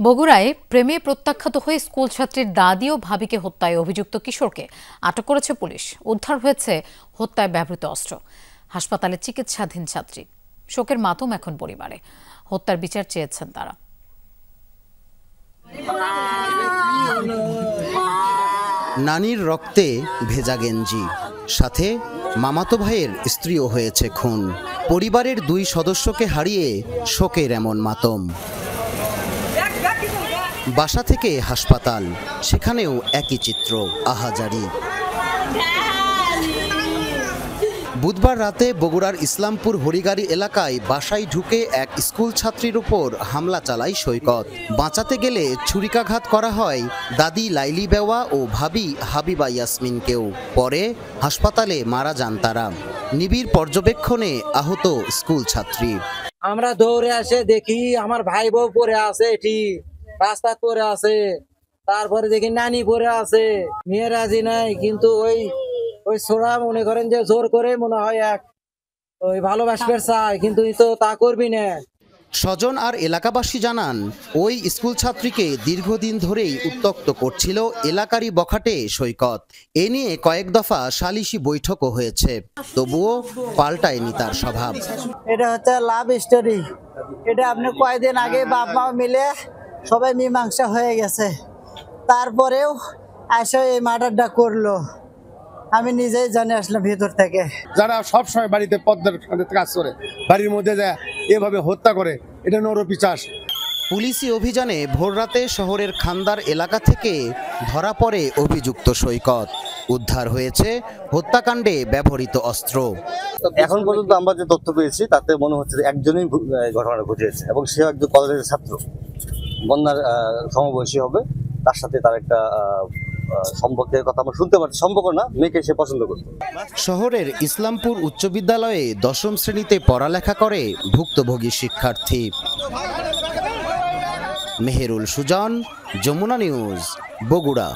বগুড়ায় প্রেমে প্রত্যাখ্যাত হয়ে স্কুল ছাত্রীর দাদি ও ভাবিকে হত্যায় অভিযুক্ত কিশোরকে আটক করেছে পুলিশ। উদ্ধার হয়েছে হত্যায় ব্যবহৃত অস্ত্র। হাসপাতালে চিকিৎসাধীন ছাত্রী। শোকের মাতম এখন পরিবারে। হত্যার বিচার চেয়েছেন তারা। নানির রক্তে ভেজা গেঞ্জি, সাথে মামাতো ভাইয়ের স্ত্রীও হয়েছে খুন। পরিবারের দুই সদস্যকে হারিয়ে শোকের এমন মাতম। বাসা থেকে হাসপাতাল, সেখানেও একই চিত্র, আহাজারি। বুধবার রাতে বগুড়ার ইসলামপুর হরিগাড়ি এলাকায় বাসায় ঢুকে এক স্কুল ছাত্রীর উপর হামলা চালায় সৈকত। বাঁচাতে গেলে ছুরিকাঘাত করা হয় দাদি লাইলি বেওয়া ও ভাবি হাবিবা ইয়াসমিনকেও। পরে হাসপাতালে মারা যান তারা। নিবিড় পর্যবেক্ষণে আহত স্কুল ছাত্রী। আমরা দৌড়ে আসে দেখি আমার ভাই বউ পড়ে আছে, এটি রাস্তা পড়ে আছে। তারপরে দেখি নানি পড়ে আছে। মেয়ে রাজি নাই, কিন্তু ওই ছোড়া মনে করেন যে জোর করে মনে হয় ওই ভালোবাসবে চায়, কিন্তু তো তা করবি না। স্বজন আর এলাকাবাসী জানান, ওই স্কুল ছাত্রীকে দীর্ঘদিন ধরেই উত্ত্যক্ত করছিল এলাকারই বখাটে সৈকত। এ নিয়ে কয়েক দফা সালিশি বৈঠকও হয়েছে, তবুও পাল্টায়নি তার স্বভাব। এটা হচ্ছে লাভ স্টোরি। এটা আপনি কয়েকদিন আগে বাপ মা মিলে সবাই মীমাংসা হয়ে গেছে, তারপরেও এসে এই মার্ডারটা করলো। আমি নিজেই জানি আসলে ভিতর থেকে। যারা সবসময় বাড়িতে পদ্মার কাজ করে, বাড়ির মধ্যে যায় এভাবে হত্যা করে, এটা নরপিশাচ। পুলিশি অভিযানে ভোররাতে শহরের খান্দার এলাকা থেকে ধরা পড়ে অভিযুক্ত সৈকত। উদ্ধার হয়েছে হত্যাকাণ্ডে ব্যবহৃত অস্ত্র। এখন পর্যন্ত আমরা যে তথ্য পেয়েছি তাতে মনে হচ্ছে যে একজনই ঘটনা ঘটিয়েছে, এবং সে একজন কলেজের ছাত্র, বন্যার সমবয়সী হবে। তার সাথে তার একটা সম্পর্কের কথা আমরা শুনতে পাচ্ছি। সম্পর্ক না, মেয়েকে সে পছন্দ করত। শহরের ইসলামপুর উচ্চ বিদ্যালয়ে ১০ম শ্রেণীতে পড়ালেখা করে ভুক্তভোগী শিক্ষার্থী। মেহেরুল সুজন, যমুনা নিউজ, বগুড়া।